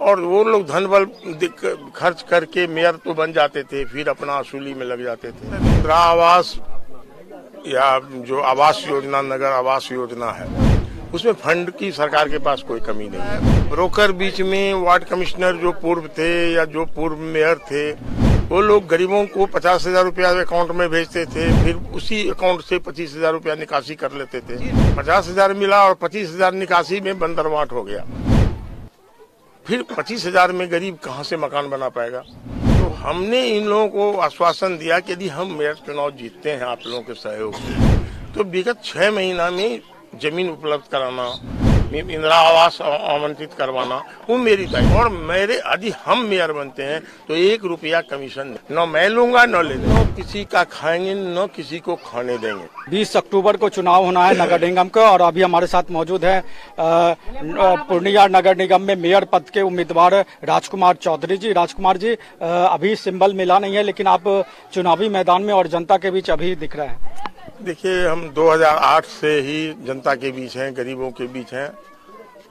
और वो लोग धन बल खर्च करके मेयर तो बन जाते थे, फिर अपना असूली में लग जाते थे। इंदिरा आवास या जो आवास योजना, नगर आवास योजना है, उसमें फंड की सरकार के पास कोई कमी नहीं है। ब्रोकर बीच में वार्ड कमिश्नर जो पूर्व थे या जो पूर्व मेयर थे, वो लोग गरीबों को 50,000 रुपया अकाउंट में भेजते थे, फिर उसी अकाउंट से 25,000 रुपया निकासी कर लेते थे। 50,000 मिला और 25,000 निकासी में बंदरवाट हो गया। फिर 25,000 में गरीब कहाँ से मकान बना पाएगा? तो हमने इन लोगों को आश्वासन दिया कि यदि हम मेयर चुनाव जीतते हैं आप लोगों के सहयोग से, तो विगत 6 महीना में जमीन उपलब्ध कराना, इंदिरा आवास आवंटित करवाना, वो मेरी दायित्व। और मेरे यदि हम मेयर बनते हैं तो 1 रुपया कमीशन न मैं लूंगा न ले देंगे, न किसी का खाएंगे न किसी को खाने देंगे। 20 अक्टूबर को चुनाव होना है नगर निगम का, और अभी हमारे साथ मौजूद है पूर्णिया नगर निगम में मेयर पद के उम्मीदवार राजकुमार चौधरी जी। राजकुमार जी, अभी सिंबल मिला नहीं है, लेकिन आप चुनावी मैदान में और जनता के बीच अभी दिख रहे हैं। देखिए, हम 2008 से ही जनता के बीच हैं, गरीबों के बीच हैं,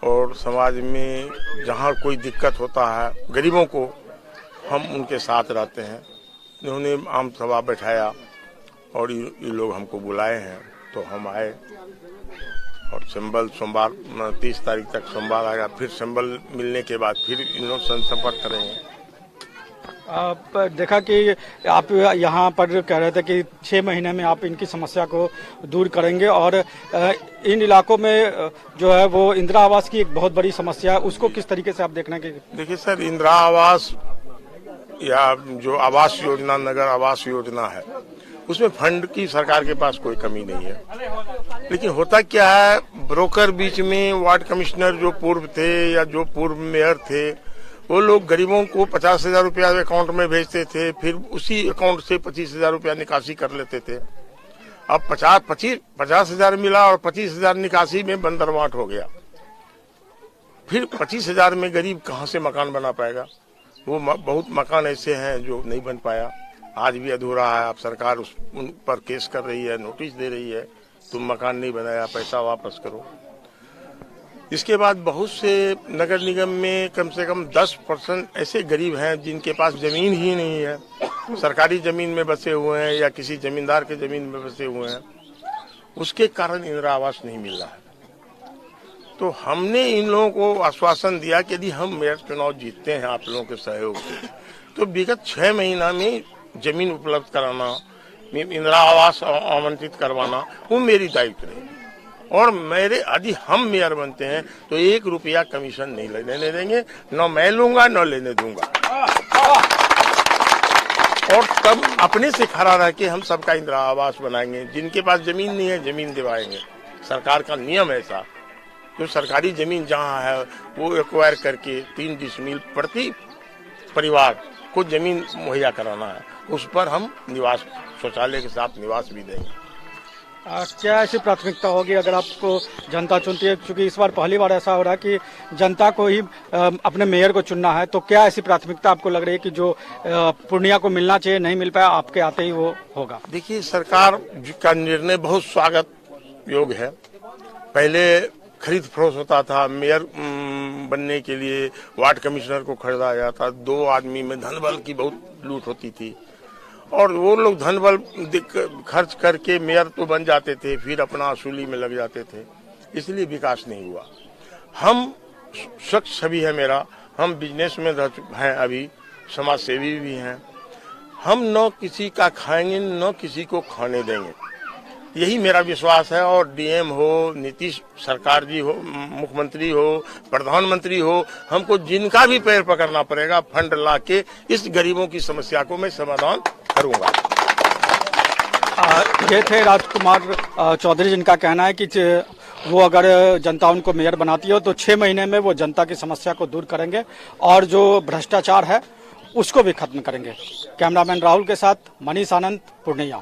और समाज में जहाँ कोई दिक्कत होता है गरीबों को, हम उनके साथ रहते हैं। उन्होंने आम सभा बैठाया और ये लोग हमको बुलाए हैं तो हम आए, और सिंबल सोमवार 30 तारीख तक सोमवार आएगा। फिर सिंबल मिलने के बाद फिर इन लोग संपर्क करेंगे। आप देखा कि आप यहाँ पर कह रहे थे कि 6 महीने में आप इनकी समस्या को दूर करेंगे, और इन इलाकों में जो है वो इंदिरा आवास की एक बहुत बड़ी समस्या है, उसको किस तरीके से आप देखना कि? देखिए सर, इंदिरा आवास या जो आवास योजना, नगर आवास योजना है, उसमें फंड की सरकार के पास कोई कमी नहीं है। लेकिन होता क्या है, ब्रोकर बीच में वार्ड कमिश्नर जो पूर्व थे या जो पूर्व मेयर थे, वो लोग गरीबों को 50,000 रुपया अकाउंट में भेजते थे, फिर उसी अकाउंट से 25,000 रुपया निकासी कर लेते थे। अब 50,000 मिला और 25,000 निकासी में बंदरवाट हो गया। फिर 25,000 में गरीब कहाँ से मकान बना पाएगा? वो बहुत मकान ऐसे हैं जो नहीं बन पाया, आज भी अधूरा है। अब सरकार उन पर केस कर रही है, नोटिस दे रही है, तुम मकान नहीं बनाया, पैसा वापस करो। इसके बाद बहुत से नगर निगम में कम से कम 10% ऐसे गरीब हैं जिनके पास जमीन ही नहीं है, सरकारी जमीन में बसे हुए हैं या किसी जमींदार के जमीन में बसे हुए हैं। उसके कारण इंदिरा आवास नहीं मिल रहा है। तो हमने इन लोगों को आश्वासन दिया कि यदि हम मेयर चुनाव जीतते हैं आप लोगों के सहयोग से, तो विगत 6 महीना में जमीन उपलब्ध कराना, इंदिरा आवास आवंटित करवाना, वो मेरी दायित्व रहेगी। और मेरे यदि हम मेयर बनते हैं तो 1 रुपया कमीशन नहीं लेने देंगे, न मैं लूंगा न लेने दूंगा। और तब अपने से खड़ा रह के हम सबका इंदिरा आवास बनाएंगे। जिनके पास जमीन नहीं है, जमीन दिवाएंगे। सरकार का नियम ऐसा, जो सरकारी जमीन जहां है वो एक्वायर करके 3 डिसमिल प्रति परिवार को जमीन मुहैया कराना है, उस पर हम निवास, शौचालय के साथ निवास भी देंगे। क्या ऐसी प्राथमिकता होगी अगर आपको जनता चुनती है? क्योंकि इस बार पहली बार ऐसा हो रहा है कि जनता को ही अपने मेयर को चुनना है, तो क्या ऐसी प्राथमिकता आपको लग रही है कि जो पूर्णिया को मिलना चाहिए, नहीं मिल पाया, आपके आते ही वो होगा? देखिए, सरकार का निर्णय बहुत स्वागत योग्य है। पहले खरीद फरोख्त होता था, मेयर बनने के लिए वार्ड कमिश्नर को खरीदा जाता, 2 आदमी में धन बल की बहुत लूट होती थी, और वो लोग धन बल खर्च करके मेयर तो बन जाते थे, फिर अपना असूली में लग जाते थे। इसलिए विकास नहीं हुआ। हम शख्स छवि है मेरा, हम बिजनेस में हैं, अभी समाज सेवी भी हैं। हम न किसी का खाएंगे न किसी को खाने देंगे, यही मेरा विश्वास है। और डीएम हो, नीतीश सरकार जी हो, मुख्यमंत्री हो, प्रधानमंत्री हो, हमको जिनका भी पैर पकड़ना पड़ेगा, फंड ला के इस गरीबों की समस्या को मैं समाधान करूंगा। ये थे राजकुमार चौधरी, जिनका कहना है कि वो अगर जनता उनको मेयर बनाती हो तो 6 महीने में वो जनता की समस्या को दूर करेंगे, और जो भ्रष्टाचार है उसको भी खत्म करेंगे। कैमरामैन राहुल के साथ मनीष आनंद, पूर्णिया।